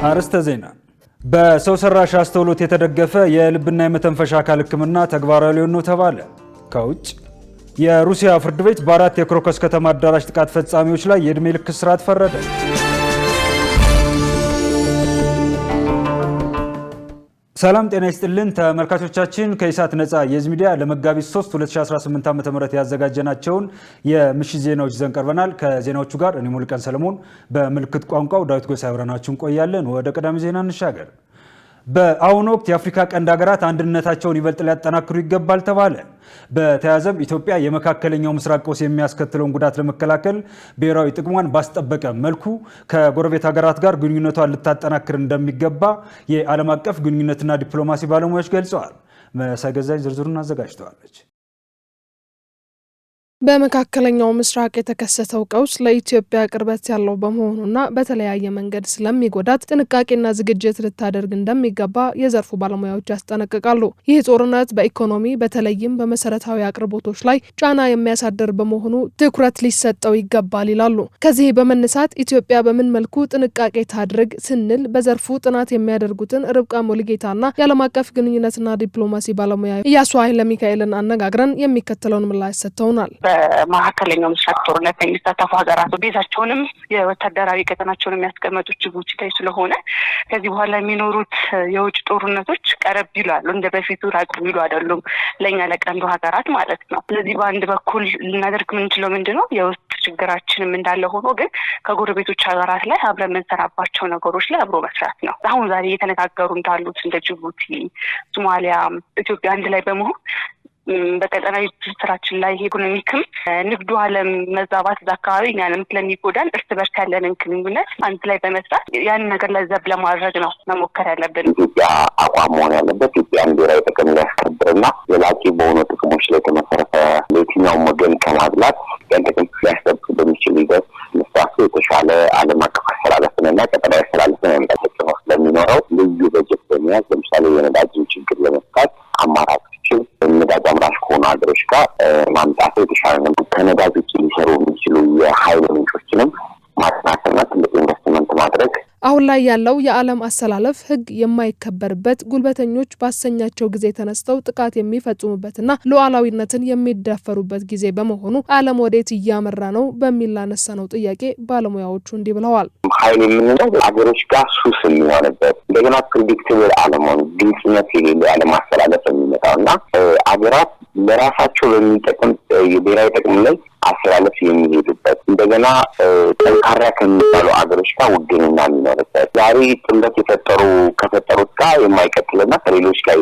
አርስተ ዜና በሰው ሰራሽ አስተውሎት የተደገፈ የልብና የመተንፈሻ አካል ሕክምና ተግባራዊ ሊሆን ነው ተባለ። ከውጭ የሩሲያ ፍርድ ቤት በአራት የክሮከስ ከተማ አዳራሽ ጥቃት ፈጻሚዎች ላይ የዕድሜ ልክ እስራት ፈረደ። ሰላም ጤና ይስጥልን ተመልካቾቻችን፣ ከኢሳት ነፃ የህዝብ ሚዲያ ለመጋቢት 3 2018 ዓ.ም ያዘጋጀናቸውን የምሽት ዜናዎች ይዘን ቀርበናል። ከዜናዎቹ ጋር እኔ ሙሉቀን ሰለሞን፣ በምልክት ቋንቋው ዳዊት ጎሳ አብረናችሁ እንቆያለን። ወደ ቀዳሚ ዜና እንሻገር። በአሁኑ ወቅት የአፍሪካ ቀንድ ሀገራት አንድነታቸውን ይበልጥ ሊያጠናክሩ ይገባል ተባለ። በተያያዘም ኢትዮጵያ የመካከለኛው ምስራቅ ቀውስ የሚያስከትለውን ጉዳት ለመከላከል ብሔራዊ ጥቅሟን ባስጠበቀ መልኩ ከጎረቤት ሀገራት ጋር ግንኙነቷን ልታጠናክር እንደሚገባ የዓለም አቀፍ ግንኙነትና ዲፕሎማሲ ባለሙያዎች ገልጸዋል። መሰገዛኝ ዝርዝሩን አዘጋጅተዋለች። በመካከለኛው ምስራቅ የተከሰተው ቀውስ ለኢትዮጵያ ቅርበት ያለው በመሆኑና በተለያየ መንገድ ስለሚጎዳት ጥንቃቄና ዝግጅት ልታደርግ እንደሚገባ የዘርፉ ባለሙያዎች ያስጠነቅቃሉ። ይህ ጦርነት በኢኮኖሚ በተለይም በመሰረታዊ አቅርቦቶች ላይ ጫና የሚያሳድር በመሆኑ ትኩረት ሊሰጠው ይገባል ይላሉ። ከዚህ በመነሳት ኢትዮጵያ በምን መልኩ ጥንቃቄ ታድርግ ስንል በዘርፉ ጥናት የሚያደርጉትን ርብቃ ሞልጌታና የዓለም አቀፍ ግንኙነትና ዲፕሎማሲ ባለሙያ ኢያሱ ኃይለ ሚካኤልን አነጋግረን የሚከተለውን ምላሽ ሰጥተውናል። በመካከለኛው ምስራቅ ጦርነት የሚሳተፉ ሀገራት ቤዛቸውንም የወታደራዊ ቀጠናቸውን የሚያስቀመጡት ጅቡቲ ላይ ስለሆነ ከዚህ በኋላ የሚኖሩት የውጭ ጦርነቶች ቀረብ ይላሉ፣ እንደ በፊቱ ራቅ ይሉ አይደሉም፣ ለእኛ ለቀንዱ ሀገራት ማለት ነው። ስለዚህ በአንድ በኩል ልናደርግ የምንችለው ምንድነው የውስጥ ችግራችንም እንዳለ ሆኖ ግን ከጎረቤቶች ሀገራት ላይ አብረን የምንሰራባቸው ነገሮች ላይ አብሮ መስራት ነው። አሁን ዛሬ እየተነጋገሩ እንዳሉት እንደ ጅቡቲ፣ ሶማሊያ፣ ኢትዮጵያ አንድ ላይ በመሆን በቀጠናዊ ትስስራችን ላይ ኢኮኖሚክም ንግዱ ዓለም መዛባት እዛ አካባቢ እኛንም ስለሚጎዳን እርስ በርስ ያለንን ግንኙነት አንድ ላይ በመስራት ያን ነገር ለዘብ ለማድረግ ነው መሞከር ያለብን። ኢትዮጵያ አቋም መሆን ያለበት ኢትዮጵያን ብሔራዊ ጥቅም ሊያስከብርና ዘላቂ በሆኑ ጥቅሞች ላይ የተመሰረተ ለየትኛውም ወገን ከማድላት ያን ጥቅም ሊያስጠብቅ በሚችል ሂደት መስራት የተሻለ ዓለም አቀፍ አስተላለፍንና ቀጠናዊ አስተላለፍን ያመጣል ነው ስለሚኖረው ልዩ በጀት በመያዝ ለምሳሌ የነዳጅን ችግር ለመፍታት አማራጮችን ነዳጅ አምራች ከሆኑ ሀገሮች ጋር ማምጣት የተሻለ ነው። ከነዳጅ ውጭ ሊሰሩ የሚችሉ የኃይል ምንጮችንም ማጠናከርና ትልቅ ኢንቨስትመንት ማድረግ። አሁን ላይ ያለው የዓለም አሰላለፍ ሕግ የማይከበርበት ጉልበተኞች ባሰኛቸው ጊዜ ተነስተው ጥቃት የሚፈጽሙበትና ሉዓላዊነትን የሚዳፈሩበት ጊዜ በመሆኑ ዓለም ወዴት እያመራ ነው በሚል ላነሳነው ጥያቄ ባለሙያዎቹ እንዲህ ብለዋል። ኃይል የምንለው ሀገሮች ጋር ሱስ የሚሆንበት እንደገና ፕሬዲክቲብል አለመሆን፣ ግልጽነት የሌለው የዓለም አሰላለፍ የሚመጣው እና ሀገራት ለራሳቸው በሚጠቅም የብሔራዊ ጥቅም ላይ አሰላለፍ የሚሄዱበት እንደገና ጠንካራ ከሚባሉ ሀገሮች ጋር ውግንና የሚኖርበት ዛሬ ጥምረት ከፈጠሩት ጋር የማይቀጥልና ከሌሎች ጋር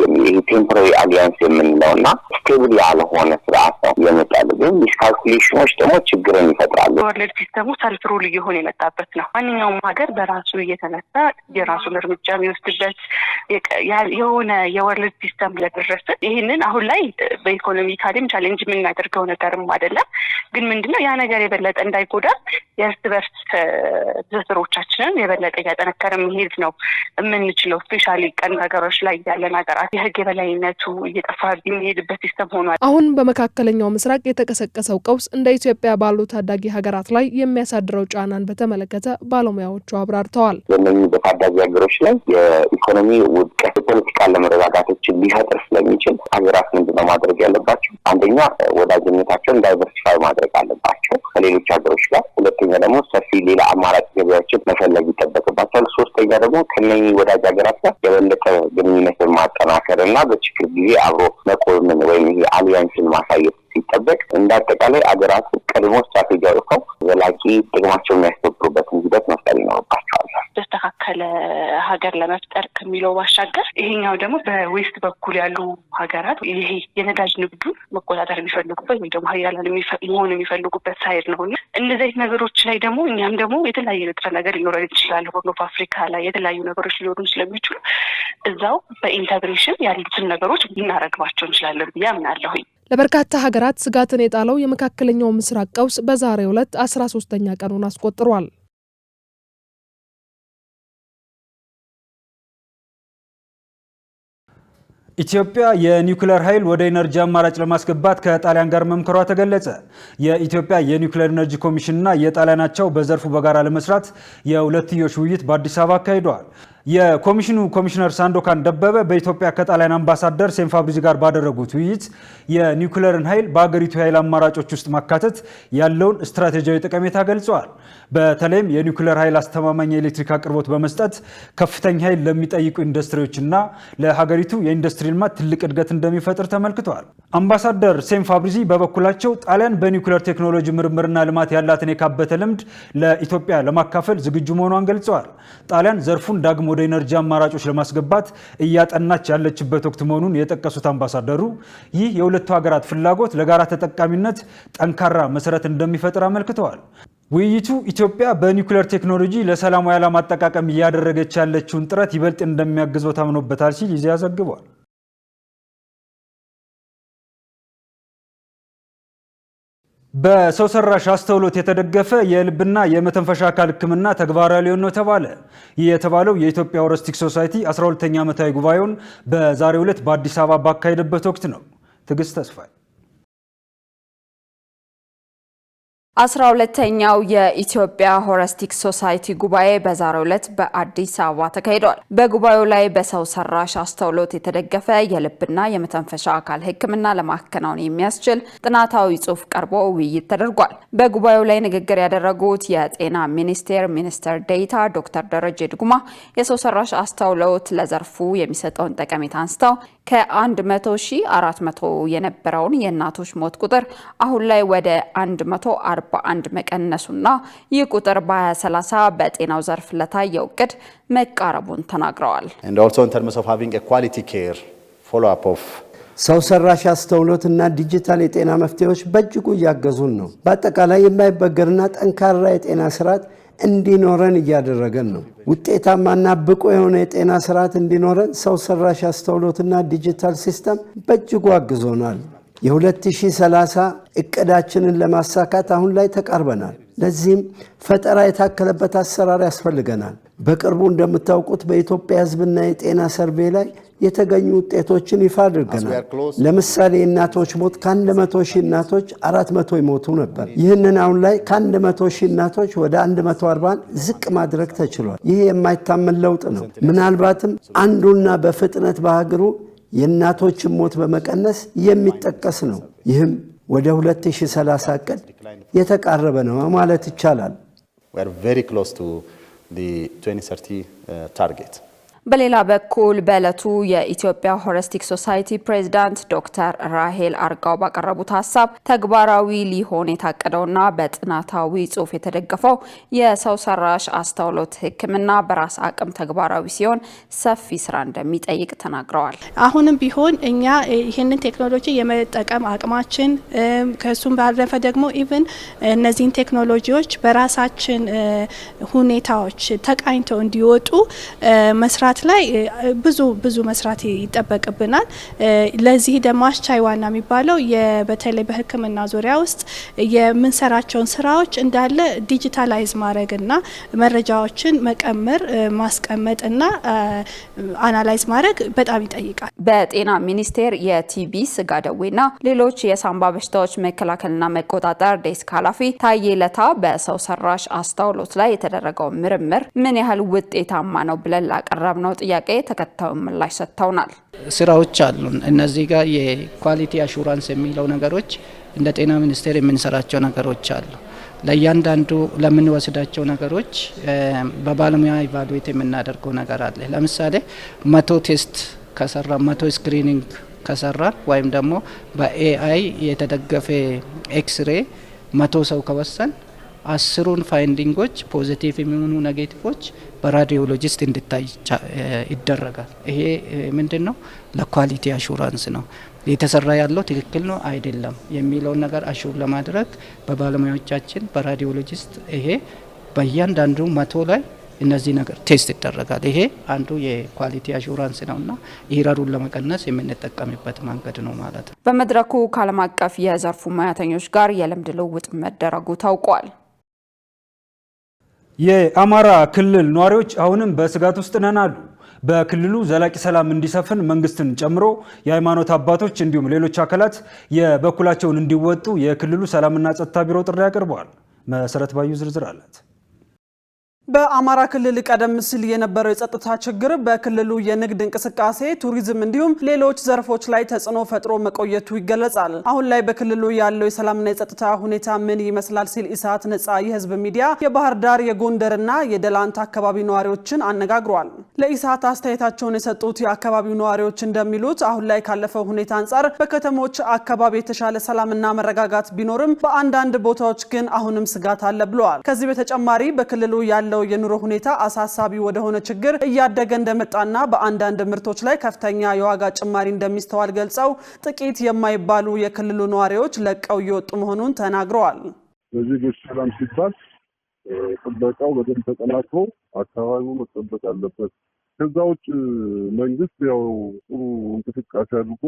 ቴምፖራሪ አሊያንስ የምንለውና ስቴብል ያልሆነ ስርዓት ነው የመጣሉ። ግን ሚስካልኩሌሽኖች ደግሞ ችግርን ይፈጥራሉ። ወርልድ ሲስተሙ ሰልፍ ሩል እየሆነ የመጣበት ነው። ማንኛውም ሀገር በራሱ እየተነሳ የራሱን እርምጃ የሚወስድበት የሆነ የወርልድ ሲስተም ለደረሰ ይህንን አሁን ላይ በኢኮኖሚካሊም ቻሌንጅ የምናደርገው ነገርም አይደለም። ግን ምንድነው ያ ነገር የበለጠ እንዳይጎዳ የእርስ በርስ ትስስሮቻችንን የበለጠ እያጠነከረ መሄድ ነው የምንችለው። ስፔሻሊ ቀን ሀገሮች ላይ ያለን ሀገራት የህግ የበላይነቱ እየጠፋ የሚሄድበት ሲስተም ሆኗል። አሁን በመካከለኛው ምስራቅ የተቀሰቀሰው ቀውስ እንደ ኢትዮጵያ ባሉ ታዳጊ ሀገራት ላይ የሚያሳድረው ጫናን በተመለከተ ባለሙያዎቹ አብራርተዋል። በእነዚህ በታዳጊ ሀገሮች ላይ የኢኮኖሚ ውድቀት፣ የፖለቲካ አለመረጋጋቶችን ሊፈጥር ስለሚችል ሀገራት ምንድነው ማድረግ ያለባቸው? አንደኛ ወዳጅነታቸውን ዳይቨርሲፋይ ማድረግ አለባቸው ከሌሎች ሀገሮች ጋር። ሁለተኛ ደግሞ ሰፊ ሌላ አማራጭ ገበያዎችን መፈለግ ይጠበቅባቸዋል። ሶስተኛ ደግሞ ከነኚህ ወዳጅ ሀገራት ጋር የበለጠ ግንኙነትን ማጠናከር እና በችግር ጊዜ አብሮ መቆምን ወይም አሊያንስን ማሳየት ሲጠበቅ እንዳጠቃላይ ሀገራት ቀድሞ ስትራቴጂ አውጥተው ዘላቂ ጥቅማቸውን የሚያስከብሩበትን ሂደት መፍጠር ይኖርባቸዋል። ተስተካከለ ሀገር ለመፍጠር ከሚለው ባሻገር ይሄኛው ደግሞ በዌስት በኩል ያሉ ሀገራት ይሄ የነዳጅ ንግዱን መቆጣጠር የሚፈልጉበት ወይ ደግሞ ሀያላን መሆን የሚፈልጉበት ሳይድ ነው እና እነዚህ ነገሮች ላይ ደግሞ እኛም ደግሞ የተለያየ ንጥረ ነገር ሊኖረን ይችላል። ሆርን ኦፍ አፍሪካ ላይ የተለያዩ ነገሮች ሊኖሩ ስለሚችሉ እዛው በኢንተግሬሽን ያሉትን ነገሮች ልናረግባቸው እንችላለን ብዬ አምናለሁኝ። ለበርካታ ሀገራት ስጋትን የጣለው የመካከለኛው ምስራቅ ቀውስ በዛሬው ዕለት 13ኛ ቀኑን አስቆጥሯል። ኢትዮጵያ የኒውክሌር ኃይል ወደ ኢነርጂ አማራጭ ለማስገባት ከጣሊያን ጋር መምከሯ ተገለጸ። የኢትዮጵያ የኒውክሌር ኢነርጂ ኮሚሽንና የጣሊያን አቻው በዘርፉ በጋራ ለመስራት የሁለትዮሽ ውይይት በአዲስ አበባ አካሂደዋል። የኮሚሽኑ ኮሚሽነር ሳንዶካን ደበበ በኢትዮጵያ ከጣሊያን አምባሳደር ሴም ፋብሪዚ ጋር ባደረጉት ውይይት የኒውክሌርን ኃይል በአገሪቱ የኃይል አማራጮች ውስጥ ማካተት ያለውን ስትራቴጂያዊ ጠቀሜታ ገልጸዋል። በተለይም የኒውክሌር ኃይል አስተማማኝ የኤሌክትሪክ አቅርቦት በመስጠት ከፍተኛ ኃይል ለሚጠይቁ ኢንዱስትሪዎችና ለሀገሪቱ የኢንዱስትሪ ልማት ትልቅ እድገት እንደሚፈጥር ተመልክተዋል። አምባሳደር ሴም ፋብሪዚ በበኩላቸው ጣሊያን በኒውክሌር ቴክኖሎጂ ምርምርና ልማት ያላትን የካበተ ልምድ ለኢትዮጵያ ለማካፈል ዝግጁ መሆኗን ገልጸዋል። ጣሊያን ዘርፉን ዳግሞ ወደ ኢነርጂ አማራጮች ለማስገባት እያጠናች ያለችበት ወቅት መሆኑን የጠቀሱት አምባሳደሩ ይህ የሁለቱ ሀገራት ፍላጎት ለጋራ ተጠቃሚነት ጠንካራ መሰረት እንደሚፈጥር አመልክተዋል። ውይይቱ ኢትዮጵያ በኒውክሌር ቴክኖሎጂ ለሰላማዊ ዓላማ አጠቃቀም እያደረገች ያለችውን ጥረት ይበልጥ እንደሚያግዘው ታምኖበታል ሲል ኢዜአ ዘግቧል። በሰው ሰራሽ አስተውሎት የተደገፈ የልብና የመተንፈሻ አካል ሕክምና ተግባራዊ ሊሆን ነው ተባለ። ይህ የተባለው የኢትዮጵያ ሆሊስቲክ ሶሳይቲ 12ኛ ዓመታዊ ጉባኤውን በዛሬው ዕለት በአዲስ አበባ ባካሄደበት ወቅት ነው። ትዕግስት ተስፋዬ 12ኛው የኢትዮጵያ ሆሊስቲክ ሶሳይቲ ጉባኤ በዛሬው ዕለት በአዲስ አበባ ተካሂዷል። በጉባኤው ላይ በሰው ሰራሽ አስተውሎት የተደገፈ የልብና የመተንፈሻ አካል ሕክምና ለማከናወን የሚያስችል ጥናታዊ ጽሑፍ ቀርቦ ውይይት ተደርጓል። በጉባኤው ላይ ንግግር ያደረጉት የጤና ሚኒስቴር ሚኒስትር ዴኤታ ዶክተር ደረጀ ድጉማ የሰው ሰራሽ አስተውሎት ለዘርፉ የሚሰጠውን ጠቀሜታ አንስተው ከ100,400 የነበረውን የእናቶች ሞት ቁጥር አሁን ላይ ወደ 141 መቀነሱና ይህ ቁጥር በ2030 በጤናው ዘርፍ ለታየው እቅድ መቃረቡን ተናግረዋል። ሰው ሰራሽ አስተውሎትና ዲጂታል የጤና መፍትሄዎች በእጅጉ እያገዙን ነው። በአጠቃላይ የማይበገርና ጠንካራ የጤና ስርዓት እንዲኖረን እያደረገን ነው። ውጤታማና ብቁ የሆነ የጤና ስርዓት እንዲኖረን ሰው ሰራሽ አስተውሎትና ዲጂታል ሲስተም በእጅጉ አግዞናል። የ2030 እቅዳችንን ለማሳካት አሁን ላይ ተቃርበናል። ለዚህም ፈጠራ የታከለበት አሰራር ያስፈልገናል። በቅርቡ እንደምታውቁት በኢትዮጵያ ሕዝብና የጤና ሰርቬይ ላይ የተገኙ ውጤቶችን ይፋ አድርገናል። ለምሳሌ የእናቶች ሞት ከ100,000 እናቶች 400 ይሞቱ ነበር። ይህንን አሁን ላይ ከ100,000 እናቶች ወደ 140 ዝቅ ማድረግ ተችሏል። ይህ የማይታመን ለውጥ ነው። ምናልባትም አንዱና በፍጥነት በሀገሩ የእናቶችን ሞት በመቀነስ የሚጠቀስ ነው። ይህም ወደ 2030 እቅድ የተቃረበ ነው ማለት ይቻላል። በሌላ በኩል በዕለቱ የኢትዮጵያ ሆሊስቲክ ሶሳይቲ ፕሬዝዳንት ዶክተር ራሄል አርጋው ባቀረቡት ሀሳብ ተግባራዊ ሊሆን የታቀደውና በጥናታዊ ጽሑፍ የተደገፈው የሰው ሰራሽ አስተውሎት ሕክምና በራስ አቅም ተግባራዊ ሲሆን ሰፊ ስራ እንደሚጠይቅ ተናግረዋል። አሁንም ቢሆን እኛ ይህንን ቴክኖሎጂ የመጠቀም አቅማችን ከሱም ባለፈ ደግሞ ኢቭን እነዚህን ቴክኖሎጂዎች በራሳችን ሁኔታዎች ተቃኝተው እንዲወጡ መስራት ላይ ብዙ መስራት ይጠበቅብናል። ለዚህ ደግሞ አስቻይ ዋና የሚባለው በተለይ በሕክምና ዙሪያ ውስጥ የምንሰራቸውን ስራዎች እንዳለ ዲጂታላይዝ ማድረግና መረጃዎችን መቀመር ማስቀመጥና አናላይዝ ማድረግ በጣም ይጠይቃል። በጤና ሚኒስቴር የቲቢ ስጋ ደዌና ሌሎች የሳምባ በሽታዎች መከላከልና መቆጣጠር ዴስክ ኃላፊ ታዬ ለታ በሰው ሰራሽ አስተውሎት ላይ የተደረገው ምርምር ምን ያህል ውጤታማ ነው ብለን ላቀረብ ነው ጥያቄ ተከታዩ ምላሽ ሰጥተውናል። ስራዎች አሉ። እነዚህ ጋር የኳሊቲ አሹራንስ የሚለው ነገሮች እንደ ጤና ሚኒስቴር የምንሰራቸው ነገሮች አሉ። ለእያንዳንዱ ለምንወስዳቸው ነገሮች በባለሙያ ኢቫሉዌት የምናደርገው ነገር አለ። ለምሳሌ 100 ቴስት ከሰራ 100 ስክሪኒንግ ከሰራ ወይም ደግሞ በኤአይ የተደገፈ ኤክስሬ 100 ሰው ከወሰን 10ሩን ፋይንዲንጎች ፖዚቲቭ የሚሆኑ ኔጌቲቮች በራዲዮሎጂስት እንዲታይ ይደረጋል። ይሄ ምንድነው? ለኳሊቲ አሹራንስ ነው። የተሰራ ያለው ትክክል ነው አይደለም የሚለውን ነገር አሹር ለማድረግ በባለሙያዎቻችን በራዲዮሎጂስት ይሄ በእያንዳንዱ 100 ላይ እነዚህ ነገር ቴስት ይደረጋል። ይሄ አንዱ የኳሊቲ አሹራንስ ነውና ኢረሩን ለመቀነስ የምንጠቀምበት መንገድ ነው ማለት ነው። በመድረኩ ከዓለም አቀፍ የዘርፉ ሙያተኞች ጋር የልምድ ልውውጥ መደረጉ ታውቋል። የአማራ ክልል ነዋሪዎች አሁንም በስጋት ውስጥ ነን አሉ። በክልሉ ዘላቂ ሰላም እንዲሰፍን መንግስትን ጨምሮ የሃይማኖት አባቶች እንዲሁም ሌሎች አካላት የበኩላቸውን እንዲወጡ የክልሉ ሰላምና ጸጥታ ቢሮ ጥሪ አቅርበዋል። መሰረት ባዩ ዝርዝር አላት። በአማራ ክልል ቀደም ሲል የነበረው የጸጥታ ችግር በክልሉ የንግድ እንቅስቃሴ፣ ቱሪዝም እንዲሁም ሌሎች ዘርፎች ላይ ተጽዕኖ ፈጥሮ መቆየቱ ይገለጻል። አሁን ላይ በክልሉ ያለው የሰላምና የጸጥታ ሁኔታ ምን ይመስላል ሲል ኢሳት ነጻ የህዝብ ሚዲያ የባህር ዳር የጎንደርና የደላንታ አካባቢ ነዋሪዎችን አነጋግሯል። ለኢሳት አስተያየታቸውን የሰጡት የአካባቢው ነዋሪዎች እንደሚሉት አሁን ላይ ካለፈው ሁኔታ አንጻር በከተሞች አካባቢ የተሻለ ሰላምና መረጋጋት ቢኖርም በአንዳንድ ቦታዎች ግን አሁንም ስጋት አለ ብለዋል። ከዚህ በተጨማሪ በክልሉ ያለው የኑሮ ሁኔታ አሳሳቢ ወደሆነ ችግር እያደገ እንደመጣና በአንዳንድ ምርቶች ላይ ከፍተኛ የዋጋ ጭማሪ እንደሚስተዋል ገልጸው ጥቂት የማይባሉ የክልሉ ነዋሪዎች ለቀው እየወጡ መሆኑን ተናግረዋል። በዚህ ሰላም ሲባል ጥበቃው በደንብ ተጠናክሮ አካባቢው መጠበቅ አለበት። ከዛ ውጭ መንግስት ያው ጥሩ እንቅስቃሴ አድርጎ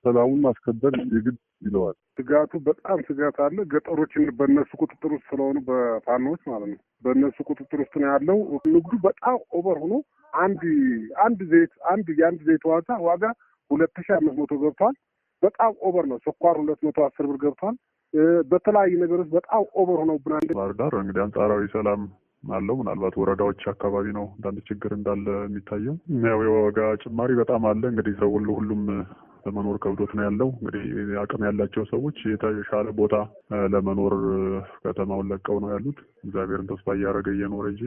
ሰላሙን ማስከበር የግድ ይለዋል። ስጋቱ በጣም ስጋት አለ። ገጠሮችን በእነሱ ቁጥጥር ውስጥ ስለሆኑ በፋኖች ማለት ነው በእነሱ ቁጥጥር ውስጥ ነው ያለው። ንግዱ በጣም ኦቨር ሆኖ አንድ ዘይት ዋጋ 2500 ገብቷል። በጣም ኦቨር ነው። ስኳር 210 ብር ገብቷል። በተለያዩ ነገሮች በጣም ኦቨር ሆነው ብራንድ ባህር ዳር እንግዲህ አንጻራዊ ሰላም አለው። ምናልባት ወረዳዎች አካባቢ ነው አንዳንድ ችግር እንዳለ የሚታየው። ያው የዋጋ ጭማሪ በጣም አለ። እንግዲህ ሰው ሁሉም ለመኖር ከብዶት ነው ያለው። እንግዲህ አቅም ያላቸው ሰዎች የተሻለ ቦታ ለመኖር ከተማውን ለቀው ነው ያሉት። እግዚአብሔርን ተስፋ እያደረገ እየኖረ እንጂ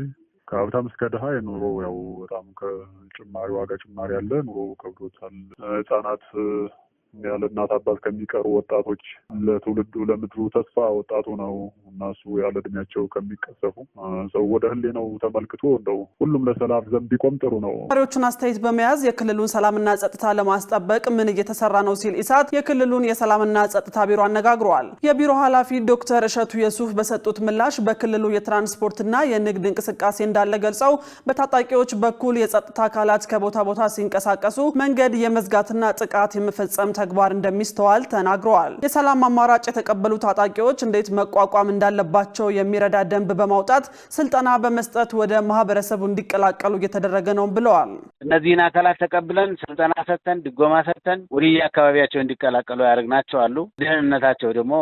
ከሀብታም እስከ ድሃ የኑሮ ያው በጣም ከጭማሪ ዋጋ ጭማሪ አለ። ኑሮ ከብዶታል። ህጻናት ያለ እናት አባት ከሚቀሩ ወጣቶች ለትውልዱ ለምድሩ ተስፋ ወጣቱ ነው። እናሱ ያለ እድሜያቸው ከሚቀሰፉ ሰው ወደ ህሊናው ተመልክቶ እንደው ሁሉም ለሰላም ዘንድ ቢቆም ጥሩ ነው። ነዋሪዎቹን አስተያየት በመያዝ የክልሉን ሰላምና ጸጥታ ለማስጠበቅ ምን እየተሰራ ነው ሲል ኢሳት የክልሉን የሰላምና ጸጥታ ቢሮ አነጋግሯል። የቢሮ ኃላፊ ዶክተር እሸቱ የሱፍ በሰጡት ምላሽ በክልሉ የትራንስፖርትና የንግድ እንቅስቃሴ እንዳለ ገልጸው በታጣቂዎች በኩል የጸጥታ አካላት ከቦታ ቦታ ሲንቀሳቀሱ መንገድ የመዝጋትና ጥቃት የመፈጸም ተግባር እንደሚስተዋል ተናግረዋል። የሰላም አማራጭ የተቀበሉ ታጣቂዎች እንዴት መቋቋም እንዳለባቸው የሚረዳ ደንብ በማውጣት ስልጠና በመስጠት ወደ ማህበረሰቡ እንዲቀላቀሉ እየተደረገ ነው ብለዋል። እነዚህን አካላት ተቀብለን ስልጠና ሰጥተን ድጎማ ሰጥተን ወደ አካባቢያቸው እንዲቀላቀሉ ያደረግናቸው አሉ። ደህንነታቸው ደግሞ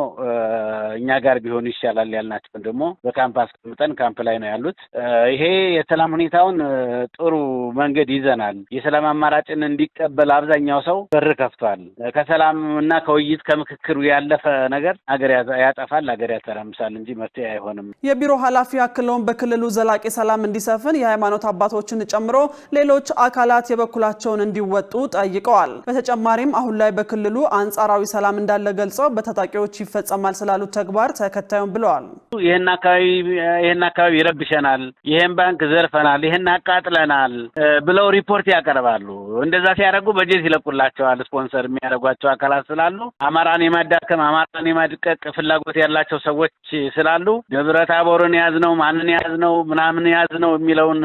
እኛ ጋር ቢሆን ይሻላል ያልናቸው ደግሞ በካምፓስ አስቀምጠን ካምፕ ላይ ነው ያሉት። ይሄ የሰላም ሁኔታውን ጥሩ መንገድ ይዘናል። የሰላም አማራጭን እንዲቀበል አብዛኛው ሰው በር ከፍቷል። ከሰላም እና ከውይይት ከምክክሩ ያለፈ ነገር ሀገር ያጠፋል፣ ሀገር ያተራምሳል እንጂ መፍትሄ አይሆንም። የቢሮ ኃላፊ አክለውም በክልሉ ዘላቂ ሰላም እንዲሰፍን የሃይማኖት አባቶችን ጨምሮ ሌሎች አካላት የበኩላቸውን እንዲወጡ ጠይቀዋል። በተጨማሪም አሁን ላይ በክልሉ አንጻራዊ ሰላም እንዳለ ገልጸው በታጣቂዎች ይፈጸማል ስላሉት ተግባር ተከታዩን ብለዋል። ይሄን አካባቢ ይረብሸናል፣ ይሄን ባንክ ዘርፈናል፣ ይሄን አቃጥለናል ብለው ሪፖርት ያቀርባሉ። እንደዛ ሲያደርጉ በጀት ይለቁላቸዋል። ስፖንሰር የሚያደርጓቸው አካላት ስላሉ አማራን የማዳከም አማራን የማድቀቅ ፍላጎት ያላቸው ሰዎች ስላሉ ደብረ ታቦርን ያዝነው ማንን ያዝነው ምናምን ያዝነው የሚለውን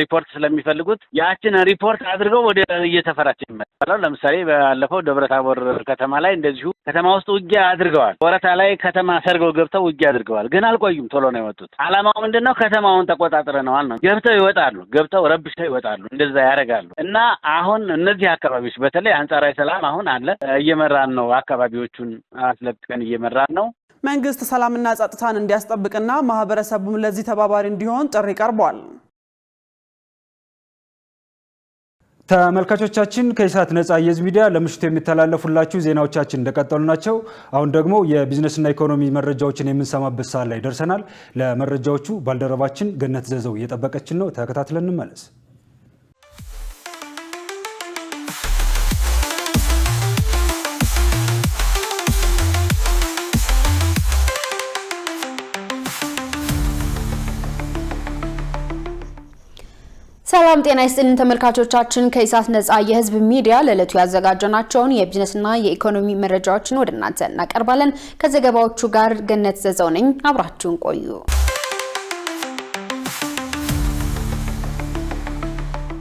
ሪፖርት ስለሚፈልጉት ያችን ሪፖርት አድርገው ወደ እየተፈራቸው ይመጣሉ። ለምሳሌ ባለፈው ደብረ ታቦር ከተማ ላይ እንደዚሁ ከተማ ውስጥ ውጊያ አድርገዋል። ወረታ ላይ ከተማ ሰርገው ገብተው ውጊያ አድርገዋል። ግን አልቆዩም፣ ቶሎ ነው የወጡት። አላማው ምንድነው? ከተማውን ተቆጣጥረናል ነው። ገብተው ረብሸው ይወጣሉ። እንደዛ ያደርጋሉ። እና አሁን እነዚህ አካባቢዎች በተለይ አንጻራዊ ሰላም አሁን አለ እየመራን ነው። አካባቢዎቹን አስለቅቀን እየመራን ነው። መንግስት ሰላምና ጸጥታን እንዲያስጠብቅና ማህበረሰቡም ለዚህ ተባባሪ እንዲሆን ጥሪ ቀርቧል። ተመልካቾቻችን ከኢሳት ነጻ የህዝብ ሚዲያ ለምሽቱ የሚተላለፉላችሁ ዜናዎቻችን እንደቀጠሉ ናቸው። አሁን ደግሞ የቢዝነስና ኢኮኖሚ መረጃዎችን የምንሰማበት ሰዓት ላይ ደርሰናል። ለመረጃዎቹ ባልደረባችን ገነት ዘዘው እየጠበቀችን ነው። ተከታትለን እንመለስ። ሰላም ጤና ይስጥልን ተመልካቾቻችን፣ ከኢሳት ነጻ የህዝብ ሚዲያ ለዕለቱ ያዘጋጀናቸውን የቢዝነስና የኢኮኖሚ መረጃዎችን ወደ እናንተ እናቀርባለን። ከዘገባዎቹ ጋር ገነት ዘዘው ነኝ። አብራችሁን ቆዩ።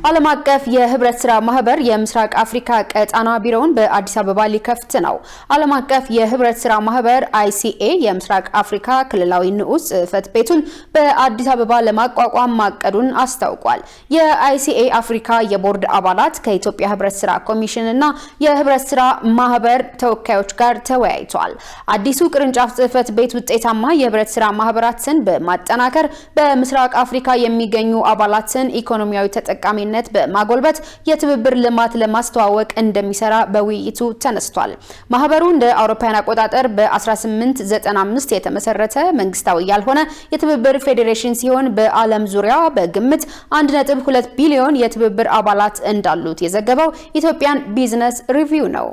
ዓለም አቀፍ የህብረት ስራ ማህበር የምስራቅ አፍሪካ ቀጣና ቢሮውን በአዲስ አበባ ሊከፍት ነው። ዓለም አቀፍ የህብረት ስራ ማህበር ICA የምስራቅ አፍሪካ ክልላዊ ንዑስ ጽሕፈት ቤቱን በአዲስ አበባ ለማቋቋም ማቀዱን አስታውቋል። የICA አፍሪካ የቦርድ አባላት ከኢትዮጵያ ህብረት ስራ ኮሚሽን እና የህብረት ስራ ማህበር ተወካዮች ጋር ተወያይቷል። አዲሱ ቅርንጫፍ ጽሕፈት ቤት ውጤታማ የህብረት ስራ ማህበራትን በማጠናከር በምስራቅ አፍሪካ የሚገኙ አባላትን ኢኮኖሚያዊ ተጠቃሚነት በማጎልበት የትብብር ልማት ለማስተዋወቅ እንደሚሰራ በውይይቱ ተነስቷል። ማህበሩ እንደ አውሮፓውያን አቆጣጠር በ1895 የተመሰረተ መንግስታዊ ያልሆነ የትብብር ፌዴሬሽን ሲሆን በዓለም ዙሪያ በግምት 1.2 ቢሊዮን የትብብር አባላት እንዳሉት የዘገበው ኢትዮጵያን ቢዝነስ ሪቪው ነው።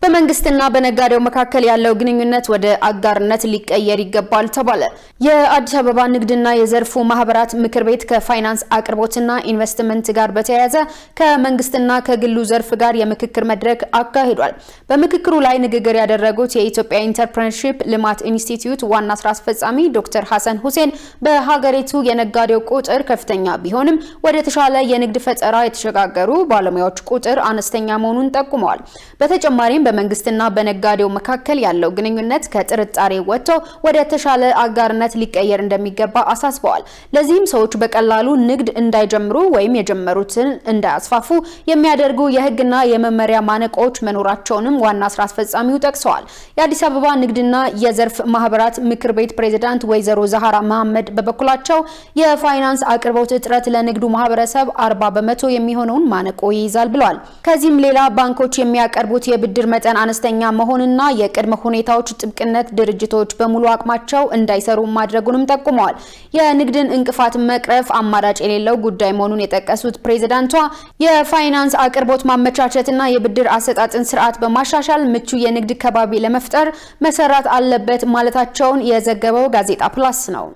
በመንግስትና በነጋዴው መካከል ያለው ግንኙነት ወደ አጋርነት ሊቀየር ይገባል ተባለ። የአዲስ አበባ ንግድና የዘርፉ ማህበራት ምክር ቤት ከፋይናንስ አቅርቦትና ኢንቨስትመንት ጋር በተያያዘ ከመንግስትና ከግሉ ዘርፍ ጋር የምክክር መድረክ አካሂዷል። በምክክሩ ላይ ንግግር ያደረጉት የኢትዮጵያ ኢንተርፕረነርሺፕ ልማት ኢንስቲትዩት ዋና ስራ አስፈጻሚ ዶክተር ሐሰን ሁሴን በሀገሪቱ የነጋዴው ቁጥር ከፍተኛ ቢሆንም ወደ ተሻለ የንግድ ፈጠራ የተሸጋገሩ ባለሙያዎች ቁጥር አነስተኛ መሆኑን ጠቁመዋል። በተጨማሪም በመንግስትና በነጋዴው መካከል ያለው ግንኙነት ከጥርጣሬ ወጥቶ ወደ ተሻለ አጋርነት ሊቀየር እንደሚገባ አሳስበዋል። ለዚህም ሰዎች በቀላሉ ንግድ እንዳይጀምሩ ወይም የጀመሩትን እንዳያስፋፉ የሚያደርጉ የህግና የመመሪያ ማነቆች መኖራቸውንም ዋና ስራ አስፈጻሚው ጠቅሰዋል። የአዲስ አበባ ንግድና የዘርፍ ማህበራት ምክር ቤት ፕሬዝዳንት ወይዘሮ ዛሃራ መሐመድ በበኩላቸው የፋይናንስ አቅርቦት እጥረት ለንግዱ ማህበረሰብ 40% የሚሆነውን ማነቆ ይይዛል ብለዋል። ከዚህም ሌላ ባንኮች የሚያቀርቡት የብድር መጠን አነስተኛ መሆንና የቅድመ ሁኔታዎች ጥብቅነት ድርጅቶች በሙሉ አቅማቸው እንዳይሰሩ ማድረጉንም ጠቁመዋል። የንግድን እንቅፋት መቅረፍ አማራጭ የሌለው ጉዳይ መሆኑን የጠቀሱት ፕሬዝዳንቷ የፋይናንስ አቅርቦት ማመቻቸትና የብድር አሰጣጥን ስርዓት በማሻሻል ምቹ የንግድ ከባቢ ለመፍጠር መሰራት አለበት ማለታቸውን የዘገበው ጋዜጣ ፕላስ ነው።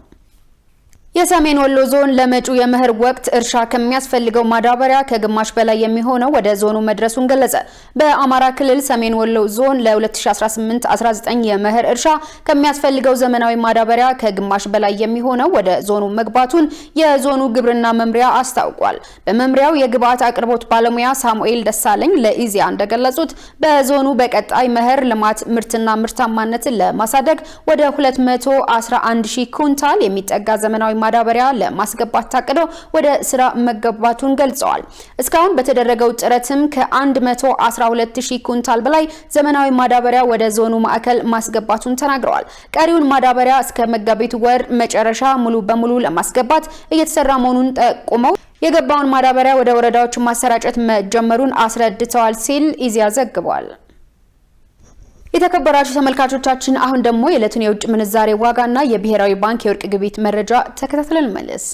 የሰሜን ወሎ ዞን ለመጪው የመኸር ወቅት እርሻ ከሚያስፈልገው ማዳበሪያ ከግማሽ በላይ የሚሆነው ወደ ዞኑ መድረሱን ገለጸ። በአማራ ክልል ሰሜን ወሎ ዞን ለ2018-19 የመኸር እርሻ ከሚያስፈልገው ዘመናዊ ማዳበሪያ ከግማሽ በላይ የሚሆነው ወደ ዞኑ መግባቱን የዞኑ ግብርና መምሪያ አስታውቋል። በመምሪያው የግብአት አቅርቦት ባለሙያ ሳሙኤል ደሳለኝ ለኢዜአ እንደገለጹት በዞኑ በቀጣይ መኸር ልማት ምርትና ምርታማነትን ለማሳደግ ወደ 211,000 ኩንታል የሚጠጋ ዘመናዊ ማዳበሪያ ለማስገባት ታቅዶ ወደ ስራ መገባቱን ገልጸዋል። እስካሁን በተደረገው ጥረትም ከ112,000 ኩንታል በላይ ዘመናዊ ማዳበሪያ ወደ ዞኑ ማዕከል ማስገባቱን ተናግረዋል። ቀሪውን ማዳበሪያ እስከ መጋቢት ወር መጨረሻ ሙሉ በሙሉ ለማስገባት እየተሰራ መሆኑን ጠቁመው የገባውን ማዳበሪያ ወደ ወረዳዎች ማሰራጨት መጀመሩን አስረድተዋል ሲል ኢዜአ ዘግቧል። የተከበራችሁ ተመልካቾቻችን አሁን ደግሞ የዕለቱን የውጭ ምንዛሬ ዋጋና የብሔራዊ ባንክ የወርቅ ግብይት መረጃ ተከታትለን መለስ።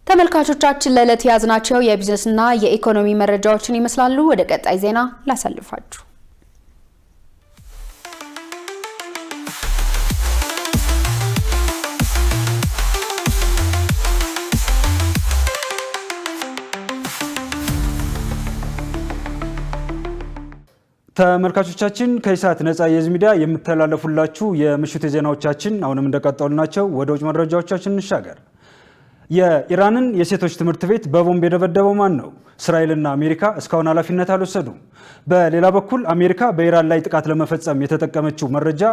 ተመልካቾቻችን ለዕለት ያዝናቸው የቢዝነስና የኢኮኖሚ መረጃዎችን ይመስላሉ። ወደ ቀጣይ ዜና ላሳልፋችሁ። ተመልካቾቻችን ከኢሳት ነጻ የህዝብ ሚዲያ የምተላለፉላችሁ የምሽቱ ዜናዎቻችን አሁንም እንደቀጠሉ ናቸው። ወደ ውጭ መረጃዎቻችን እንሻገር። የኢራንን የሴቶች ትምህርት ቤት በቦምብ የደበደበው ማን ነው? እስራኤልና አሜሪካ እስካሁን ኃላፊነት አልወሰዱም። በሌላ በኩል አሜሪካ በኢራን ላይ ጥቃት ለመፈጸም የተጠቀመችው መረጃ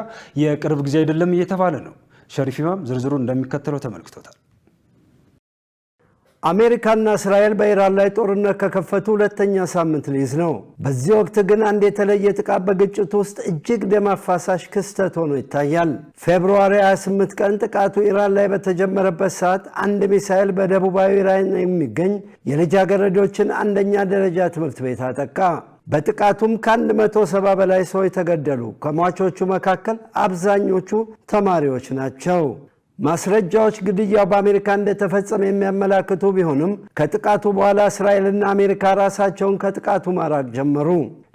የቅርብ ጊዜ አይደለም እየተባለ ነው። ሸሪፍ ኢማም ዝርዝሩን እንደሚከተለው ተመልክቶታል። አሜሪካና እስራኤል በኢራን ላይ ጦርነት ከከፈቱ ሁለተኛ ሳምንት ሊይዝ ነው። በዚህ ወቅት ግን አንድ የተለየ ጥቃት በግጭቱ ውስጥ እጅግ ደም አፋሳሽ ክስተት ሆኖ ይታያል። ፌብሩዋሪ 28 ቀን ጥቃቱ ኢራን ላይ በተጀመረበት ሰዓት አንድ ሚሳኤል በደቡባዊ ኢራን የሚገኝ የልጃገረዶችን አንደኛ ደረጃ ትምህርት ቤት አጠቃ። በጥቃቱም ከ170 በላይ ሰዎች ተገደሉ። ከሟቾቹ መካከል አብዛኞቹ ተማሪዎች ናቸው። ማስረጃዎች ግድያው በአሜሪካ እንደተፈጸመ የሚያመላክቱ ቢሆንም ከጥቃቱ በኋላ እስራኤልና አሜሪካ ራሳቸውን ከጥቃቱ ማራቅ ጀመሩ።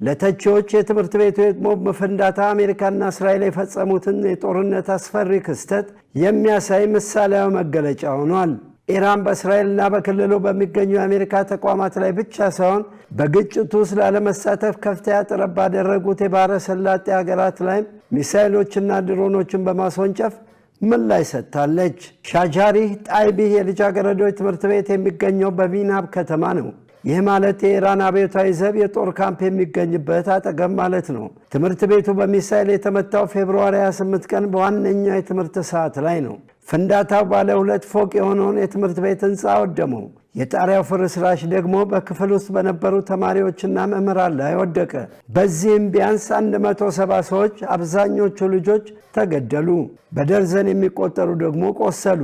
ለተቺዎች የትምህርት ቤቱ የቦምብ ፍንዳታ አሜሪካና እስራኤል የፈጸሙትን የጦርነት አስፈሪ ክስተት የሚያሳይ ምሳሌያዊ መገለጫ ሆኗል። ኢራን በእስራኤልና በክልሉ በሚገኙ የአሜሪካ ተቋማት ላይ ብቻ ሳይሆን በግጭቱ ውስጥ ላለመሳተፍ ከፍተኛ ጥረት ባደረጉት የባህረ ሰላጤ ሀገራት ላይ ሚሳይሎችና ድሮኖችን በማስወንጨፍ ምላሽ ሰጥታለች። ሻጃሪህ ጣይቢህ የልጃገረዶች ትምህርት ቤት የሚገኘው በሚናብ ከተማ ነው። ይህ ማለት የኢራን አብዮታዊ ዘብ የጦር ካምፕ የሚገኝበት አጠገብ ማለት ነው። ትምህርት ቤቱ በሚሳይል የተመታው ፌብሩዋሪ 28 ቀን በዋነኛው የትምህርት ሰዓት ላይ ነው። ፍንዳታው ባለ 2 ፎቅ የሆነውን የትምህርት ቤት ህንፃ ወደመው። የጣሪያው ፍርስራሽ ደግሞ በክፍል ውስጥ በነበሩ ተማሪዎችና መምህራን ላይ ወደቀ። በዚህም ቢያንስ 170 ሰዎች አብዛኞቹ ልጆች ተገደሉ፣ በደርዘን የሚቆጠሩ ደግሞ ቆሰሉ።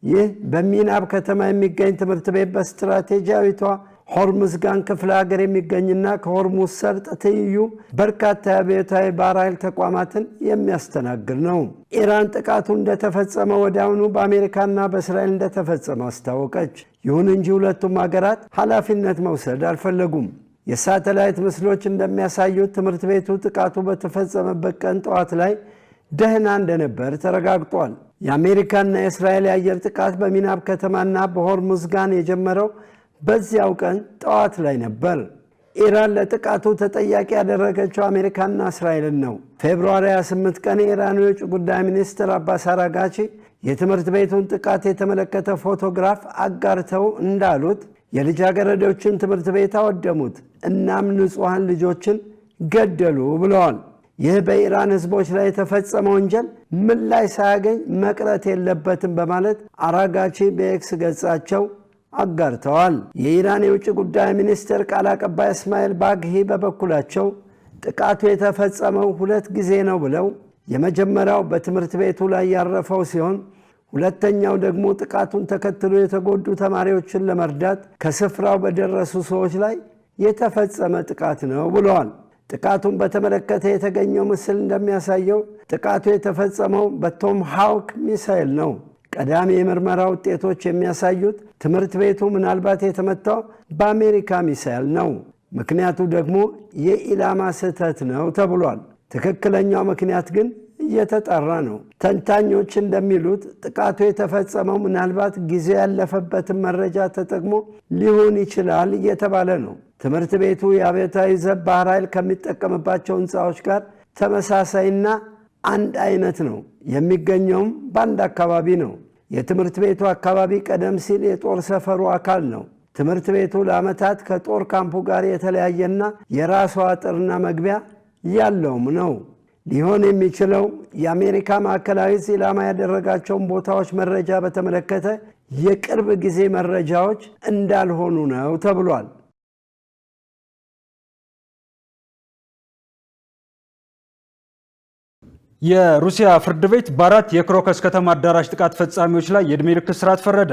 ይህ በሚናብ ከተማ የሚገኝ ትምህርት ቤት በስትራቴጂያዊቷ ሆርሙዝጋን ክፍለ ሀገር የሚገኝና ከሆርሙዝ ሰርጥ ትይዩ በርካታ የአብዮታዊ ባህር ኃይል ተቋማትን የሚያስተናግድ ነው። ኢራን ጥቃቱ እንደተፈጸመ ወዲያውኑ በአሜሪካና በእስራኤል እንደተፈጸመ አስታወቀች። ይሁን እንጂ ሁለቱም ሀገራት ኃላፊነት መውሰድ አልፈለጉም። የሳተላይት ምስሎች እንደሚያሳዩት ትምህርት ቤቱ ጥቃቱ በተፈጸመበት ቀን ጠዋት ላይ ደህና እንደነበር ተረጋግጧል። የአሜሪካና የእስራኤል የአየር ጥቃት በሚናብ ከተማና በሆርሙዝጋን የጀመረው በዚያው ቀን ጠዋት ላይ ነበር። ኢራን ለጥቃቱ ተጠያቂ ያደረገችው አሜሪካና እስራኤልን ነው። ፌብሩዋሪ 28 ቀን የኢራን የውጭ ጉዳይ ሚኒስትር አባስ አራጋቺ የትምህርት ቤቱን ጥቃት የተመለከተ ፎቶግራፍ አጋርተው እንዳሉት የልጃገረዶችን ትምህርት ቤት አወደሙት፣ እናም ንጹሐን ልጆችን ገደሉ ብለዋል። ይህ በኢራን ህዝቦች ላይ የተፈጸመ ወንጀል ምላሽ ሳያገኝ መቅረት የለበትም በማለት አራጋቺ በኤክስ ገጻቸው አጋርተዋል። የኢራን የውጭ ጉዳይ ሚኒስትር ቃል አቀባይ እስማኤል ባግሂ በበኩላቸው ጥቃቱ የተፈጸመው 2 ጊዜ ነው ብለው የመጀመሪያው በትምህርት ቤቱ ላይ ያረፈው ሲሆን ሁለተኛው ደግሞ ጥቃቱን ተከትሎ የተጎዱ ተማሪዎችን ለመርዳት ከስፍራው በደረሱ ሰዎች ላይ የተፈጸመ ጥቃት ነው ብለዋል። ጥቃቱን በተመለከተ የተገኘው ምስል እንደሚያሳየው ጥቃቱ የተፈጸመው በቶም ሃውክ ሚሳኤል ነው። ቀዳሚ የምርመራ ውጤቶች የሚያሳዩት ትምህርት ቤቱ ምናልባት የተመታው በአሜሪካ ሚሳኤል ነው። ምክንያቱ ደግሞ የኢላማ ስህተት ነው ተብሏል። ትክክለኛው ምክንያት ግን እየተጣራ ነው። ተንታኞች እንደሚሉት ጥቃቱ የተፈጸመው ምናልባት ጊዜ ያለፈበትን መረጃ ተጠቅሞ ሊሆን ይችላል እየተባለ ነው። ትምህርት ቤቱ የአብዮታዊ ዘብ ባህር ኃይል ከሚጠቀምባቸው ህንፃዎች ጋር ተመሳሳይና አንድ አይነት ነው። የሚገኘውም በአንድ አካባቢ ነው። የትምህርት ቤቱ አካባቢ ቀደም ሲል የጦር ሰፈሩ አካል ነው። ትምህርት ቤቱ ለዓመታት ከጦር ካምፑ ጋር የተለያየና የራሱ አጥርና መግቢያ ያለውም ነው። ሊሆን የሚችለው የአሜሪካ ማዕከላዊ ኢላማ ያደረጋቸውን ቦታዎች መረጃ በተመለከተ የቅርብ ጊዜ መረጃዎች እንዳልሆኑ ነው ተብሏል። የሩሲያ ፍርድ ቤት በ4 የክሮከስ ከተማ አዳራሽ ጥቃት ፈጻሚዎች ላይ የዕድሜ ልክ እስራት ፈረደ።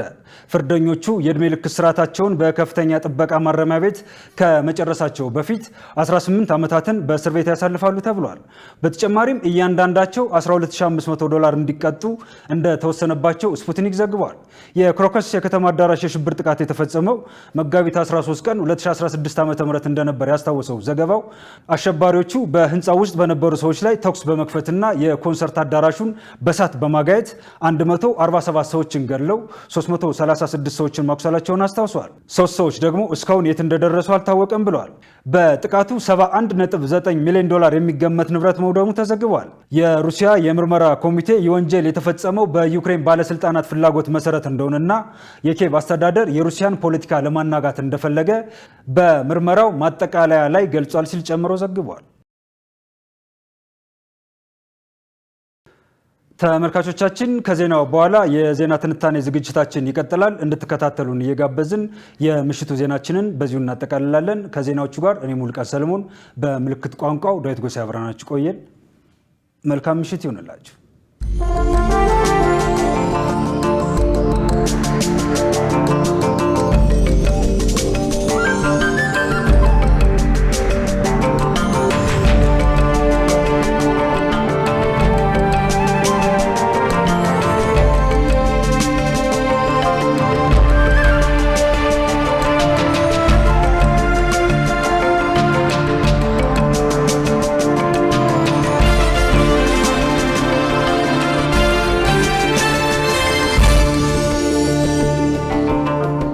ፍርደኞቹ የዕድሜ ልክ እስራታቸውን በከፍተኛ ጥበቃ ማረሚያ ቤት ከመጨረሳቸው በፊት 18 ዓመታትን በእስር ቤት ያሳልፋሉ ተብሏል። በተጨማሪም እያንዳንዳቸው $12500 እንዲቀጡ እንደተወሰነባቸው ስፑትኒክ ዘግቧል። የክሮከስ የከተማ አዳራሽ የሽብር ጥቃት የተፈጸመው መጋቢት 13 ቀን 2016 ዓ.ም እንደነበር ያስታወሰው ዘገባው አሸባሪዎቹ በህንፃው ውስጥ በነበሩ ሰዎች ላይ ተኩስ በመክፈትና የኮንሰርት አዳራሹን በሳት በማጋየት 147 ሰዎችን ገድለው 336 ሰዎችን ማቁሰላቸውን አስታውሰዋል። 3 ሰዎች ደግሞ እስካሁን የት እንደደረሱ አልታወቀም ብለዋል። በጥቃቱ $71.9 ሚሊዮን የሚገመት ንብረት መውደሙ ተዘግቧል። የሩሲያ የምርመራ ኮሚቴ የወንጀል የተፈጸመው በዩክሬን ባለስልጣናት ፍላጎት መሰረት እንደሆነና የኪየቭ አስተዳደር የሩሲያን ፖለቲካ ለማናጋት እንደፈለገ በምርመራው ማጠቃለያ ላይ ገልጿል ሲል ጨምሮ ዘግቧል። ተመልካቾቻችን ከዜናው በኋላ የዜና ትንታኔ ዝግጅታችን ይቀጥላል። እንድትከታተሉን እየጋበዝን የምሽቱ ዜናችንን በዚሁ እናጠቃልላለን። ከዜናዎቹ ጋር እኔ ሙሉቀን ሰለሞን፣ በምልክት ቋንቋው ዳዊት ጎሳ አብራናችሁ ቆየን። መልካም ምሽት ይሁንላችሁ።